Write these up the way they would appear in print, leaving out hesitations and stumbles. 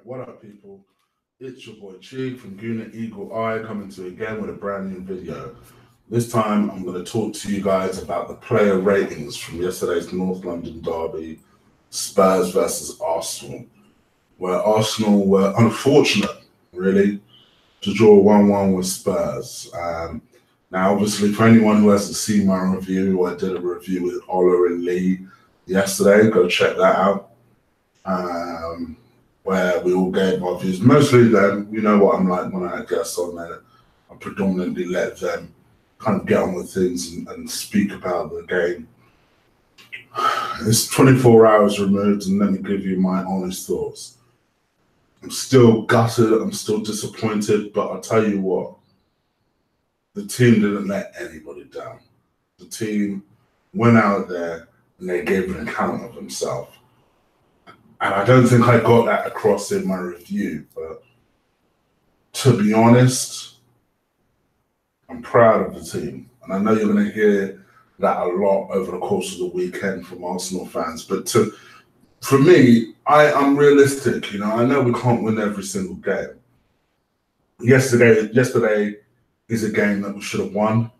What up, people? It's your boy Chi from Guna Eagle Eye coming to you again with a brand new video. This time, I'm going to talk to you guys about the player ratings from yesterday's North London derby, Spurs versus Arsenal, where Arsenal were unfortunate, really, to draw 1-1 with Spurs. Now, obviously, for anyone who hasn't seen my review, I did a review with Ola and Lee yesterday. Go check that out. Where we all gave our views. Mostly them, you know what I'm like when I have guests on there. I predominantly let them kind of get on with things and speak about the game. It's 24 hours removed, and let me give you my honest thoughts. I'm still gutted, I'm still disappointed, but I'll tell you what, the team didn't let anybody down. The team went out there and they gave an account of themselves. And I don't think I got that across in my review, but to be honest, I'm proud of the team. And I know you're going to hear that a lot over the course of the weekend from Arsenal fans. But for me, I'm realistic. You know, I know we can't win every single game. Yesterday is a game that we should have won.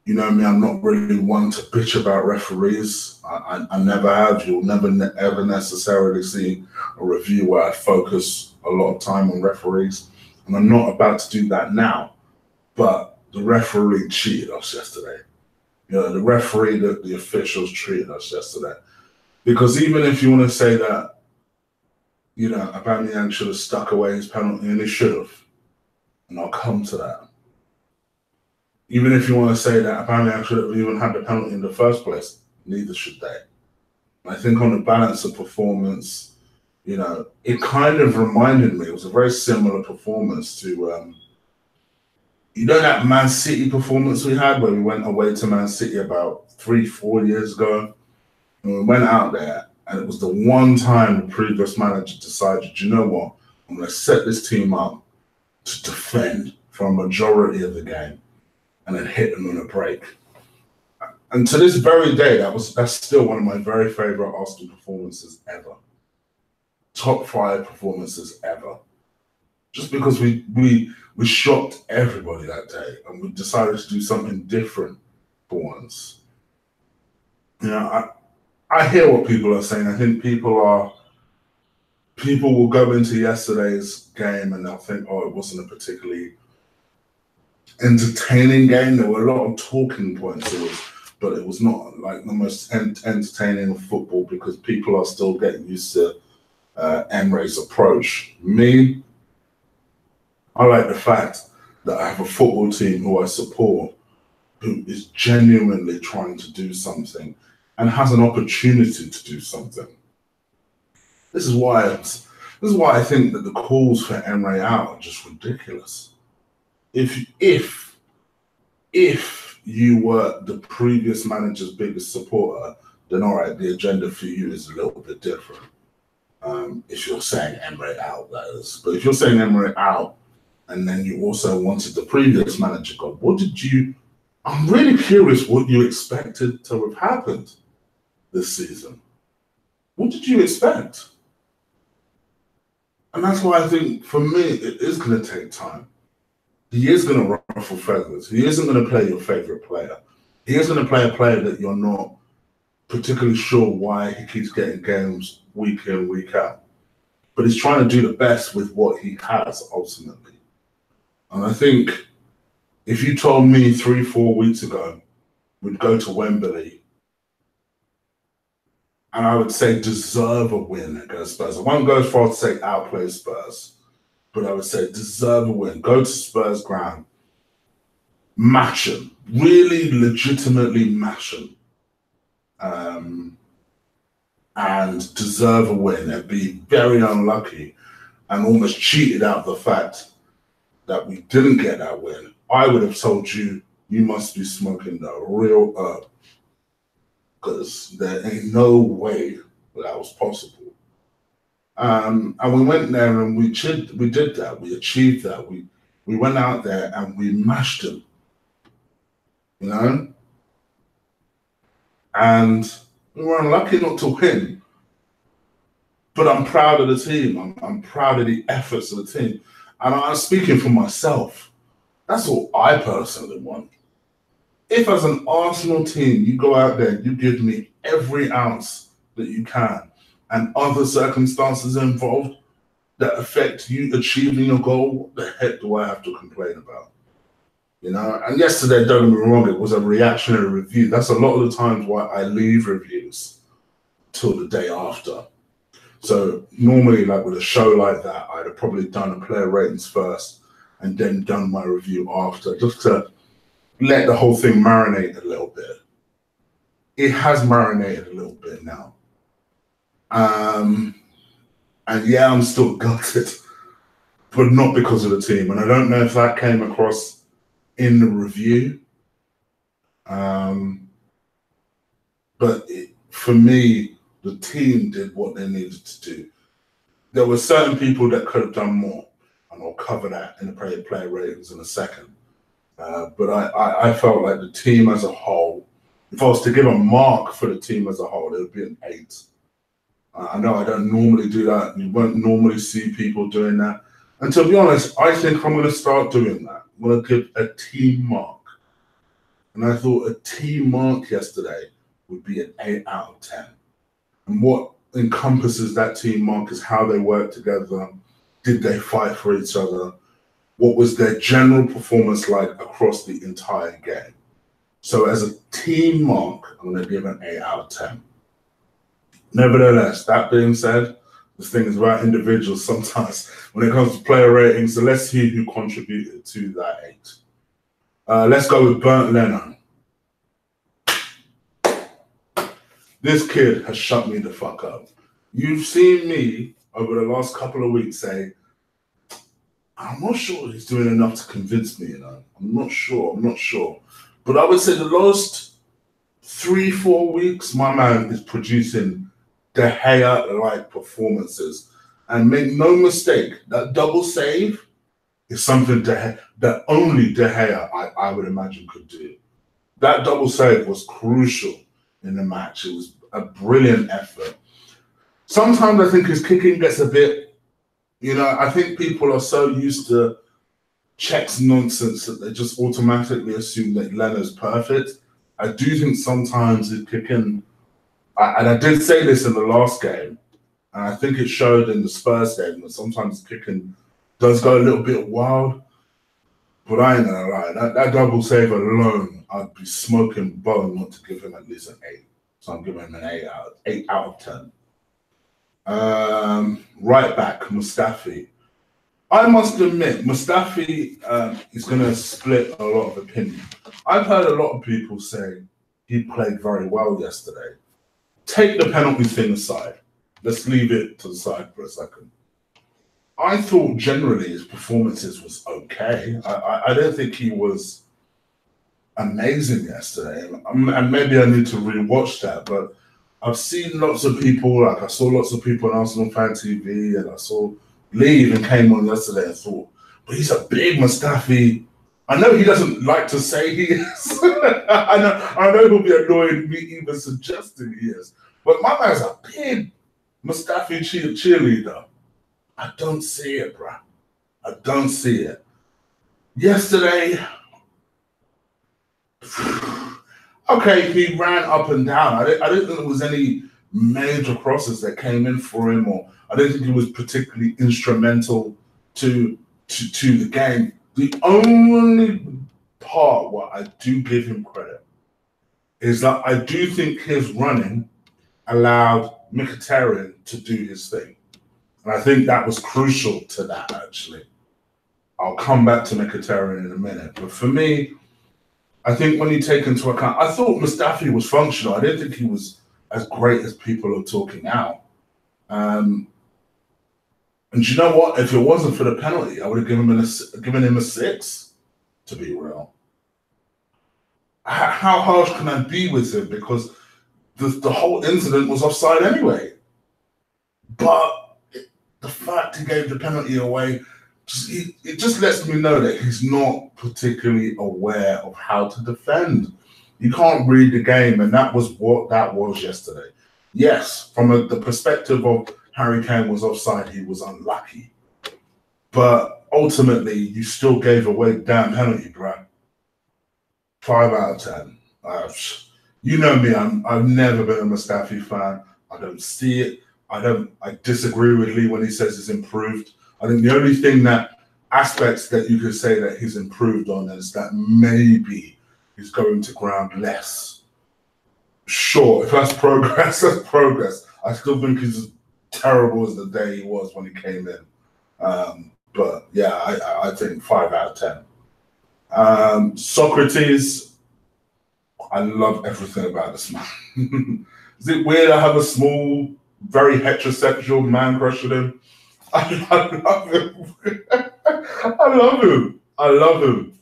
You know me, I'm not really one to bitch about referees. I never have. You'll never ever necessarily see a review where I focus a lot of time on referees. And I'm not about to do that now. But the referee cheated us yesterday. You know, the referee, the officials treated us yesterday. Because even if you want to say that, you know, Aubameyang should have stuck away his penalty, and he should have. And I'll come to that. Even if you want to say that Aubameyang should have even had the penalty in the first place, neither should they. I think on the balance of performance, you know, it kind of reminded me, it was a very similar performance to, you know, that Man City performance we had where we went away to Man City about 3-4 years ago. And we went out there and it was the one time the previous manager decided, you know what, I'm going to set this team up to defend for a majority of the game and then hit them on a break. And to this very day, that's still one of my very favourite Arsenal performances ever. Top 5 performances ever. Just because we shocked everybody that day and we decided to do something different for once. You know, I hear what people are saying. I think people will go into yesterday's game and they'll think, oh, it wasn't a particularly entertaining game. There were a lot of talking points, but it was not like the most entertaining of football because people are still getting used to Emre's approach. Me, I like the fact that I have a football team who I support who is genuinely trying to do something and has an opportunity to do something. This is why I think that the calls for Emre out are just ridiculous. If you were the previous manager's biggest supporter, then all right, the agenda for you is a little bit different. If you're saying Emre out, that is. But if you're saying Emre out, and then you also wanted the previous manager gone, I'm really curious what you expected to have happened this season. What did you expect? And that's why I think, for me, it is going to take time. He is going to ruffle feathers. He isn't going to play your favorite player. He is going to play a player that you're not particularly sure why he keeps getting games week in, week out. But he's trying to do the best with what he has, ultimately. And I think if you told me 3-4 weeks ago we'd go to Wembley and I would say deserve a win against Spurs. I won't go as far to say outplay Spurs, but I would say deserve a win. Go to Spurs ground, match them, really legitimately match them, and deserve a win and be very unlucky and almost cheated out of the fact that we didn't get that win. I would have told you, you must be smoking the real herb, because there ain't no way that was possible. And we went there and we did that. We achieved that. We went out there and we mashed them, you know? And we were unlucky not to win. But I'm proud of the team. I'm proud of the efforts of the team. And I'm speaking for myself. That's what I personally want. If as an Arsenal team, you go out there, you give me every ounce that you can, and other circumstances involved that affect you achieving your goal, what the heck do I have to complain about? You know, and yesterday, don't get me wrong, it was a reactionary review. That's a lot of the times why I leave reviews till the day after. So normally, like with a show like that, I'd have probably done a player ratings first and then done my review after, just to let the whole thing marinate a little bit. It has marinated a little bit now. And yeah, I'm still gutted, but not because of the team. And I don't know if that came across in the review. But for me, the team did what they needed to do. There were certain people that could have done more, and I'll cover that in the player ratings in a second. But I felt like the team as a whole, if I was to give a mark for the team as a whole, it would be an 8. I know I don't normally do that. You won't normally see people doing that. And to be honest, I think I'm going to start doing that. I'm going to give a team mark. And I thought a team mark yesterday would be an 8 out of 10. And what encompasses that team mark is how they work together. Did they fight for each other? What was their general performance like across the entire game? So as a team mark, I'm going to give an 8 out of 10. Nevertheless, that being said, this thing is about individuals sometimes when it comes to player ratings. So let's see who contributed to that 8. Let's go with Bernd Leno. This kid has shut me the fuck up. You've seen me over the last couple of weeks say, I'm not sure he's doing enough to convince me, you know. I'm not sure. But I would say the last 3-4 weeks, my man is producing De Gea-like performances. And make no mistake, that double save is something that only De Gea, I would imagine, could do. That double save was crucial in the match. It was a brilliant effort. Sometimes I think his kicking gets a bit, you know, I think people are so used to checks nonsense that they just automatically assume that Leno's perfect. I do think sometimes his kicking, and I did say this in the last game, and I think it showed in the Spurs game, that sometimes kicking does go a little bit wild. But I ain't gonna lie, that double save alone, I'd be smoking bone not to give him at least an 8. So I'm giving him an 8 out of 10. Right back, Mustafi. I must admit, Mustafi is going to split a lot of opinion. I've heard a lot of people say he played very well yesterday. Take the penalty thing aside. Let's leave it to the side for a second. I thought generally his performances was okay. I don't think he was amazing yesterday. And maybe I need to rewatch that, but I've seen lots of people, like I saw lots of people on Arsenal Fan TV, and I saw Lee even came on yesterday and thought, but he's a big Mustafi. I know he doesn't like to say he is. I know he'll be annoyed me even suggesting he is. But my man's a big Mustafi cheerleader. I don't see it, bruh. I don't see it. Yesterday, okay, he ran up and down. I didn't think there was any major crosses that came in for him, or I don't think he was particularly instrumental to the game. The only part where I do give him credit is that I do think his running allowed Mkhitaryan to do his thing. And I think that was crucial to that, actually. I'll come back to Mkhitaryan in a minute. But for me, I think when you take into account, I thought Mustafi was functional. I didn't think he was as great as people are talking out. And you know what? If it wasn't for the penalty, I would have given him a 6, to be real. How harsh can I be with him? Because the whole incident was offside anyway. But the fact he gave the penalty away, it just lets me know that he's not particularly aware of how to defend. You can't read the game, and that was what that was yesterday. Yes, from the perspective of Harry Kane was offside, he was unlucky. But ultimately, you still gave away damn penalty, bro. 5 out of 10. You know me, I've never been a Mustafi fan. I don't see it. I disagree with Lee when he says he's improved. I think the only thing aspects that you could say that he's improved on is that maybe he's going to ground less. Sure, if that's progress, that's progress. I still think he's as terrible as the day he was when he came in. But yeah, I think 5 out of 10. Socrates, I love everything about this man. Is it weird I have a small, very heterosexual man crush with him? I love him. I love him. I love him.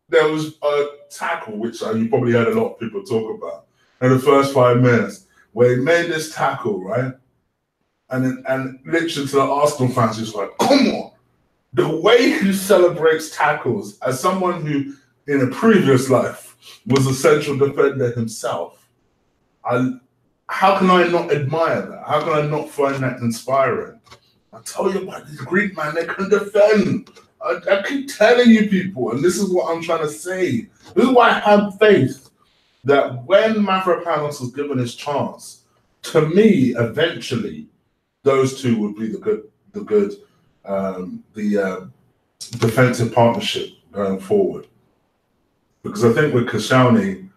There was a tackle, which you probably heard a lot of people talk about, in the first 5 minutes, where he made this tackle, right? And literally to the Arsenal fans, just like, come on. The way he celebrates tackles, as someone who, in a previous life, was a central defender himself, how can I not admire that? How can I not find that inspiring? I tell you about these Greek man, they can defend. I keep telling you people, and this is what I'm trying to say. This is why I have faith that when Mavropanos was given his chance, to me, eventually, those two would be the defensive partnership going forward. Because I think with Koscielny,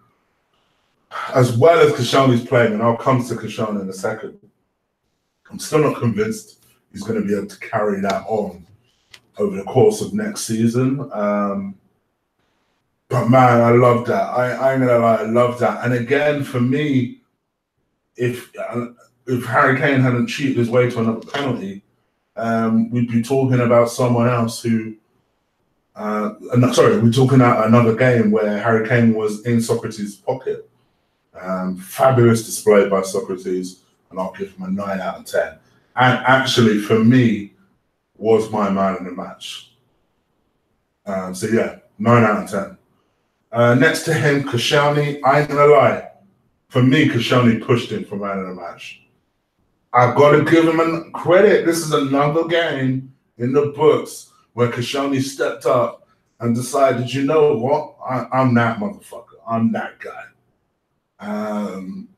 as well as Koscielny's playing, and I'll come to Koscielny in a second, I'm still not convinced he's going to be able to carry that on over the course of next season. But man, I love that. I ain't gonna lie, I love that. And again, for me, if Harry Kane hadn't cheated his way to another penalty, we'd be talking about someone else who. We're talking about another game where Harry Kane was in Socrates' pocket. Fabulous display by Socrates, and I'll give him a 9 out of 10. And actually, for me, was my man in the match. So yeah, 9 out of 10. Next to him, Koscielny. I ain't gonna lie, for me, Koscielny pushed him for man in the match. I've got to give him credit. This is another game in the books where Koscielny stepped up and decided, you know what, I'm that motherfucker. I'm that guy.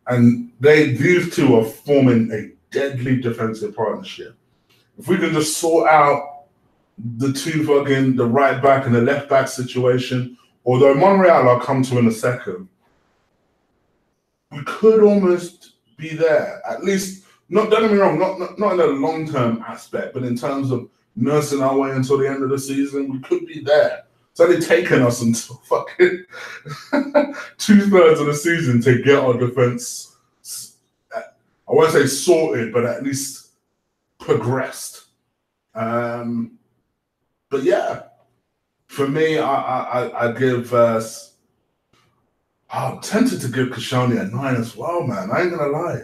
And these two are forming a deadly defensive partnership. If we can just sort out the right back and the left back situation, although Monreal I'll come to in a second, we could almost be there. At least, don't get me wrong, not in a long-term aspect, but in terms of nursing our way until the end of the season, we could be there. It's only taken us until fucking 2/3 of the season to get our defense, I won't say sorted, but at least progressed. But yeah, for me, I give I'm tempted to give Koscielny a 9 as well, man. I ain't gonna lie.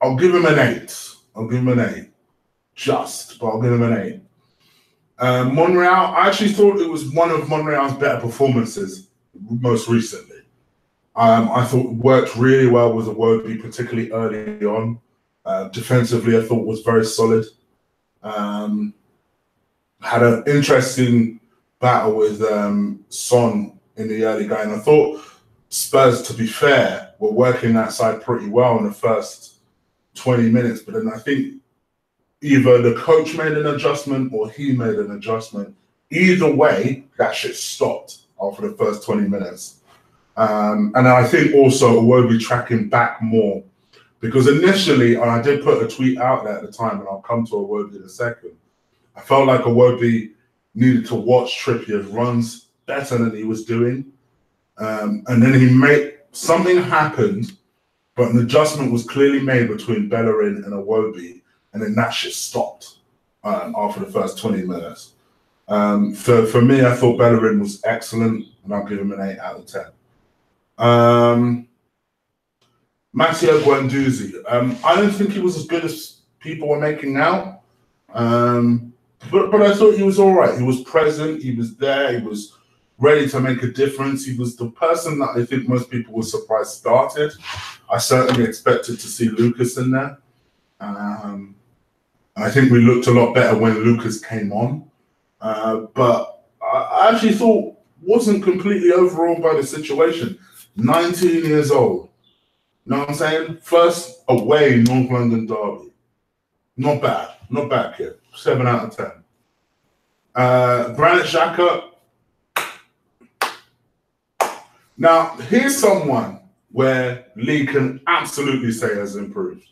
I'll give him an 8. I'll give him an 8. But I'll give him an 8. Monreal, I actually thought it was one of Monreal's better performances most recently. I thought it worked really well with Iwobi, particularly early on. Defensively, I thought was very solid. Had an interesting battle with Son in the early game. I thought Spurs, to be fair, were working that side pretty well in the first 20 minutes, but then I think either the coach made an adjustment or he made an adjustment. Either way, that shit stopped after the first 20 minutes. And I think also Iwobi tracking back more, because initially, and I did put a tweet out there at the time, and I'll come to Iwobi in a second, I felt like Iwobi needed to watch Trippier's runs better than he was doing. And then something happened, but an adjustment was clearly made between Bellerin and Iwobi, and then that shit stopped after the first 20 minutes. For me, I thought Bellerin was excellent, and I'll give him an 8 out of 10. Matteo Guendouzi. I don't think he was as good as people were making out. But I thought he was all right. He was present. He was there. He was ready to make a difference. He was the person that I think most people were surprised started. I certainly expected to see Lucas in there. I think we looked a lot better when Lucas came on. But I actually thought wasn't completely overawed by the situation. 19 years old. You know what I'm saying? First away North London derby. Not bad. Not bad, kid. 7 out of 10. Granit Xhaka. Now, here's someone where Lee can absolutely say has improved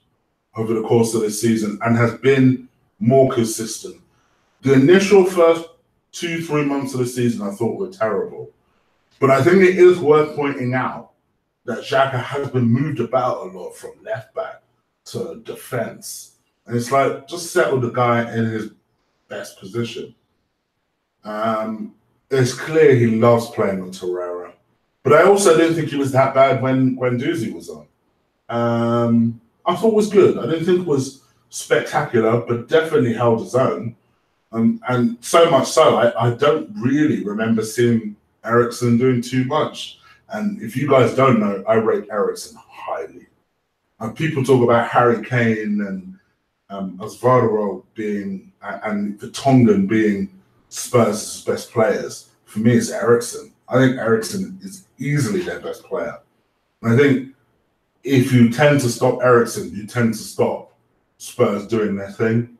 over the course of the season and has been more consistent. The initial first 2-3 months of the season I thought were terrible. But I think it is worth pointing out that Xhaka has been moved about a lot from left back to defence. And it's like, just settle the guy in his best position. It's clear he loves playing with Torreira. But I also didn't think he was that bad when Doozy was on. I thought it was good. I didn't think it was spectacular, but definitely held his own. And so much so, I don't really remember seeing Eriksen doing too much. And if you guys don't know, I rate Eriksen highly. People talk about Harry Kane and Osvaldo being, and the Tongan being Spurs' best players. For me, it's Eriksen. I think Eriksen is easily their best player. And I think if you tend to stop Eriksen, you tend to stop Spurs doing their thing.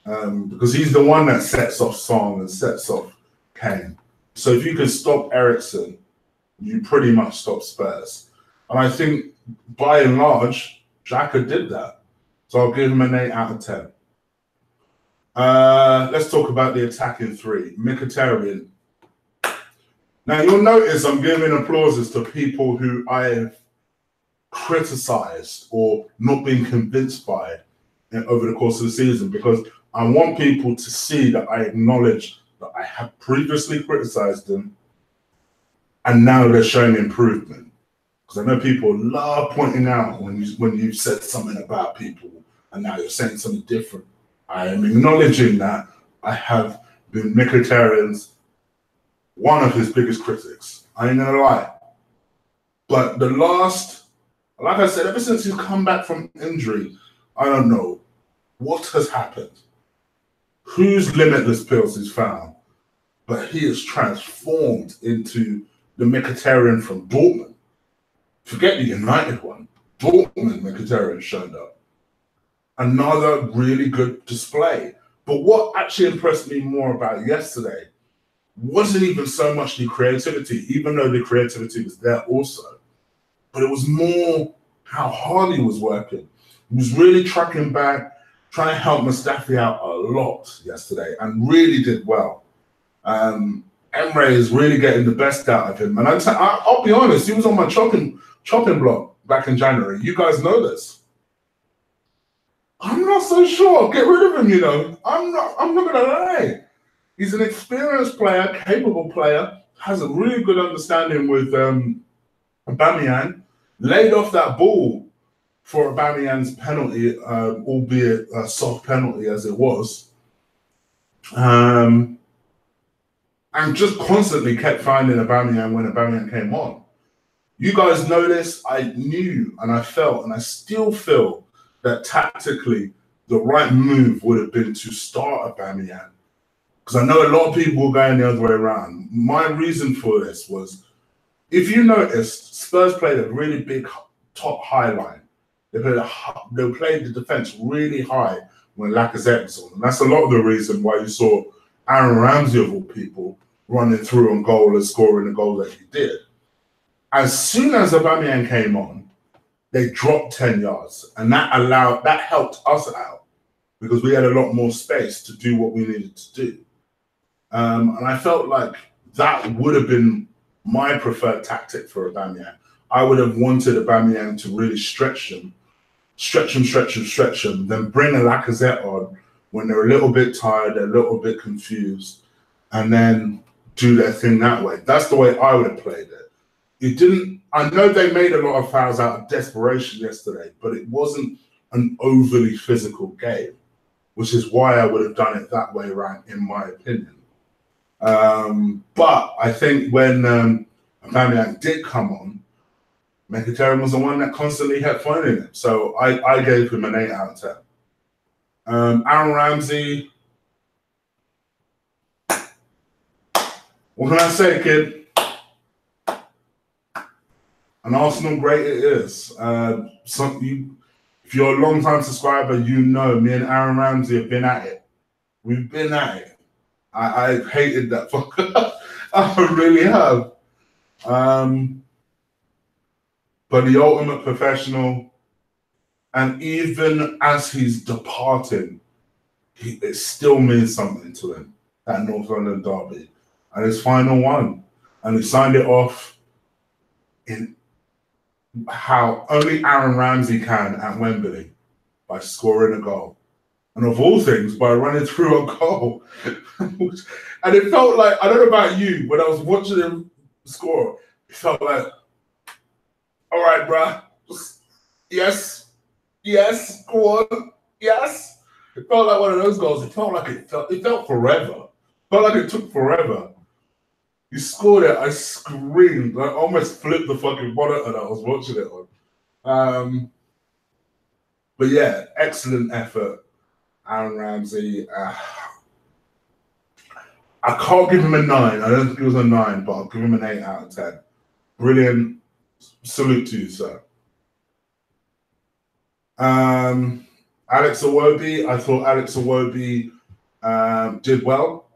Because he's the one that sets off Son and sets off Kane. So if you can stop Eriksen, you pretty much stop Spurs. And I think, by and large, Xhaka did that. So I'll give him an 8 out of 10. Let's talk about the attacking three. Mkhitaryan. Now, you'll notice I'm giving applauses to people who I have criticised or not been convinced by over the course of the season, because I want people to see that I acknowledge that I have previously criticised them and now they're showing improvement. Because I know people love pointing out when you've said something about people and now you're saying something different. I am acknowledging that I have been Mkhitaryan's one of his biggest critics. I ain't gonna lie. But the last, like I said, ever since he's come back from injury, I don't know what has happened, whose limitless pills he's found, but he is transformed into the Mkhitaryan from Dortmund. Forget the United one. Dortmund Mkhitaryan showed up. Another really good display. But what actually impressed me more about yesterday wasn't even so much the creativity, even though the creativity was there also, but it was more how hard he was working. He was really tracking back, trying to help Mustafi out a lot yesterday, and really did well. Emre is really getting the best out of him. And I'll be honest, he was on my chopping block back in January. You guys know this. I'm not so sure. Get rid of him, you know. I'm not gonna lie. He's an experienced player, capable player, has a really good understanding with Aubameyang, laid off that ball for Aubameyang's penalty, albeit a soft penalty as it was, and just constantly kept finding Aubameyang when Aubameyang came on. You guys know this. I knew and I felt and I still feel that tactically the right move would have been to start Aubameyang. Because I know a lot of people were going the other way around. My reason for this was, if you noticed, Spurs played a really big top high line. They played the defence really high when Lacazette was on. And that's a lot of the reason why you saw Aaron Ramsey, of all people, running through on goal and scoring the goal that he did. As soon as Aubameyang came on, they dropped 10 yards. And that helped us out because we had a lot more space to do what we needed to do. And I felt like that would have been my preferred tactic for Aubameyang. I would have wanted Aubameyang to really stretch him, then bring a Lacazette on when they're a little bit tired, they're a little bit confused, and then do their thing that way. That's the way I would have played it. It didn't. I know they made a lot of fouls out of desperation yesterday, but it wasn't an overly physical game, which is why I would have done it that way around, in my opinion. But I think when Aubameyang did come on, Mkhitaryan was the one that constantly kept finding him. So I gave him an 8 out of 10. Aaron Ramsey, what can I say, kid? An Arsenal great it is. If you're a long-time subscriber, you know me and Aaron Ramsey have been at it. We've been at it. I've hated that fucker. I really have. But the ultimate professional, and even as he's departing, it still means something to him, that North London derby. And his final one. And he signed it off in how only Aaron Ramsey can at Wembley, by scoring a goal. And of all things, by running through a goal. And it felt like, I don't know about you, when I was watching him score, it felt like, all right, bruh, yes, go on, yes. It felt like one of those goals. It felt like it felt forever. It felt like it took forever. He scored it. I screamed. I almost flipped the fucking monitor that I was watching it on. But yeah, excellent effort, Aaron Ramsey. I can't give him a 9. I don't think it was a 9, but I'll give him an 8 out of 10. Brilliant. Salute to you, sir. Alex Iwobi. I thought Alex Iwobi did well.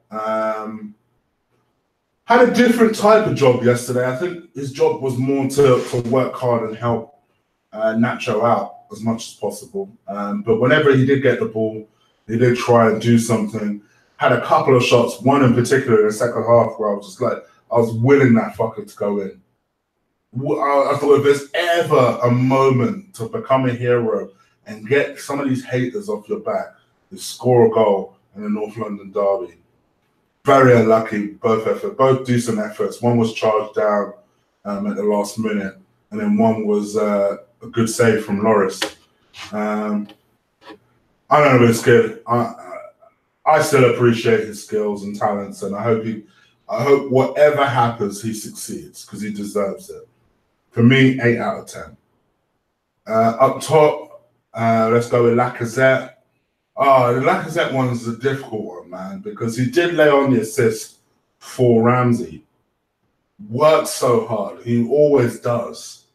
Had a different type of job yesterday. I think his job was more to work hard and help Nacho out as much as possible. But whenever he did get the ball, he did try and do something. Had a couple of shots, one in particular in the second half, where I was just like, I was willing that fucker to go in. I thought if there's ever a moment to become a hero and get some of these haters off your back, is score a goal in the North London derby. Very unlucky, both decent efforts. One was charged down at the last minute, and then one was a good save from Loris. I don't know if it's good. I still appreciate his skills and talents, and I hope whatever happens, he succeeds, because he deserves it. For me, 8 out of 10. Up top, let's go with Lacazette. Oh, the Lacazette one's a difficult one, man, because he did lay on the assist for Ramsey. Worked so hard. He always does.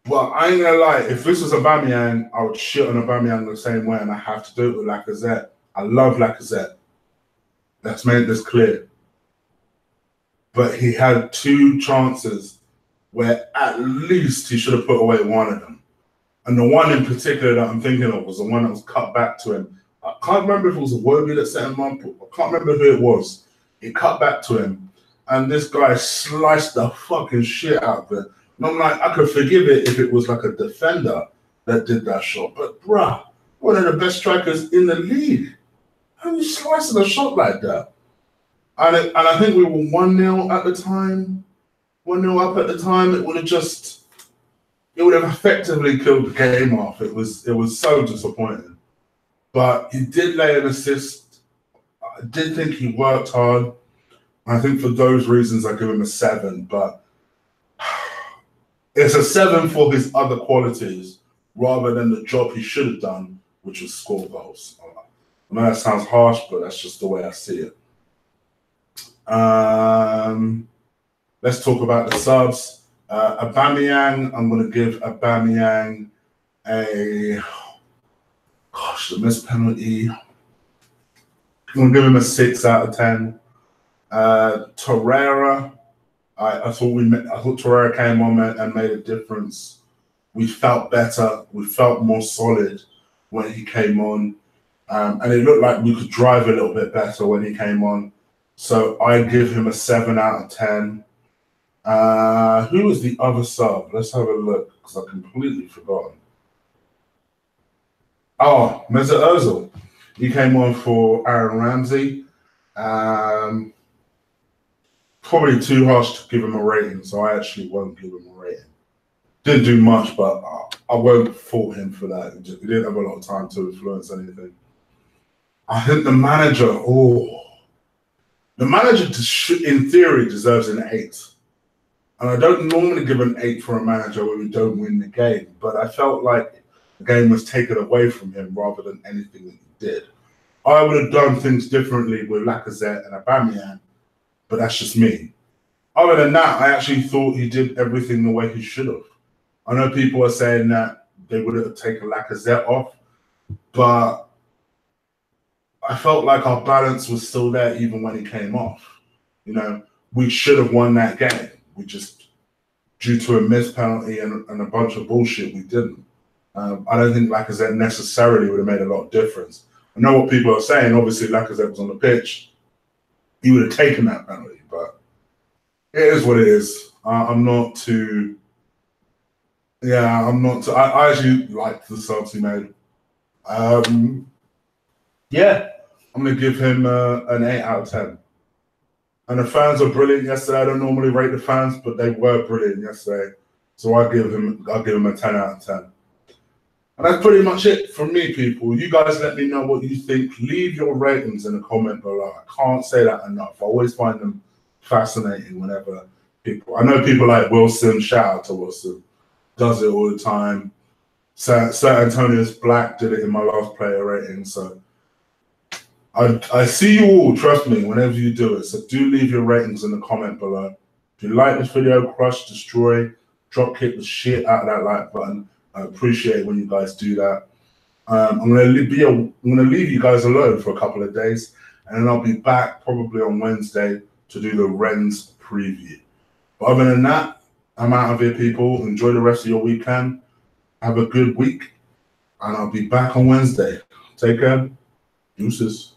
But I ain't gonna lie, if this was Aubameyang, I would shit on Aubameyang the same way, and I have to do it with Lacazette. I love Lacazette. Let's make this clear. But he had 2 chances where at least he should have put away one of them. And the one in particular that I'm thinking of was the one that was cut back to him. I can't remember if it was a Iwobi that set him up. I can't remember who it was. It cut back to him. And this guy sliced the fucking shit out of it. And I'm like, I could forgive it if it was like a defender that did that shot. But bruh, one of the best strikers in the league. How are you slicing a shot like that? And I think we were 1-0 at the time. 1-0 up at the time. It would have effectively killed the game off. It was so disappointing. But he did lay an assist. I did think he worked hard. I think for those reasons, I give him a 7. But it's a 7 for his other qualities rather than the job he should have done, which was score goals. I know that sounds harsh, but that's just the way I see it. Let's talk about the subs. Aubameyang, I'm going to give Aubameyang the missed penalty. I'm going to give him a 6 out of 10. Torreira, I thought Torreira came on and made a difference. We felt better. We felt more solid when he came on. And it looked like we could drive a little bit better when he came on. So I give him a 7 out of 10. Who was the other sub? Let's have a look, because I completely forgotten. Oh, Mesut Ozil. He came on for Aaron Ramsey. Probably too harsh to give him a rating, so I actually won't give him a rating. Didn't do much, but I won't fault him for that. He didn't have a lot of time to influence anything. I think the manager, The manager, in theory, deserves an 8. And I don't normally give an 8 for a manager when we don't win the game, but I felt like the game was taken away from him rather than anything that he did. I would have done things differently with Lacazette and Aubameyang, but that's just me. Other than that, I actually thought he did everything the way he should have. I know people are saying that they would have taken Lacazette off, but I felt like our balance was still there even when he came off. You know, we should have won that game. We just, due to a missed penalty and a bunch of bullshit, we didn't. I don't think Lacazette necessarily would have made a lot of difference. I know what people are saying. Obviously, Lacazette was on the pitch. He would have taken that penalty, but it is what it is. I'm not too... Yeah, I'm not too... I actually liked the subs he made. Yeah, I'm going to give him an 8 out of 10. And the fans are brilliant yesterday. I don't normally rate the fans, but they were brilliant yesterday. So I'll give him a 10 out of 10. And that's pretty much it from me, people. You guys let me know what you think. Leave your ratings in the comment below. I can't say that enough. I always find them fascinating whenever people... I know people like Wilson. Shout out to Wilson. Does it all the time. Sir Antonius Black did it in my last player rating. So I see you all, trust me, whenever you do it. So do leave your ratings in the comment below. If you like this video, crush, destroy, drop kick the shit out of that like button. I appreciate it when you guys do that. I'm gonna leave you guys alone for a couple of days, and then I'll be back probably on Wednesday to do the Rennes preview. But other than that, I'm out of here, people. Enjoy the rest of your weekend. Have a good week, and I'll be back on Wednesday. Take care. Deuces.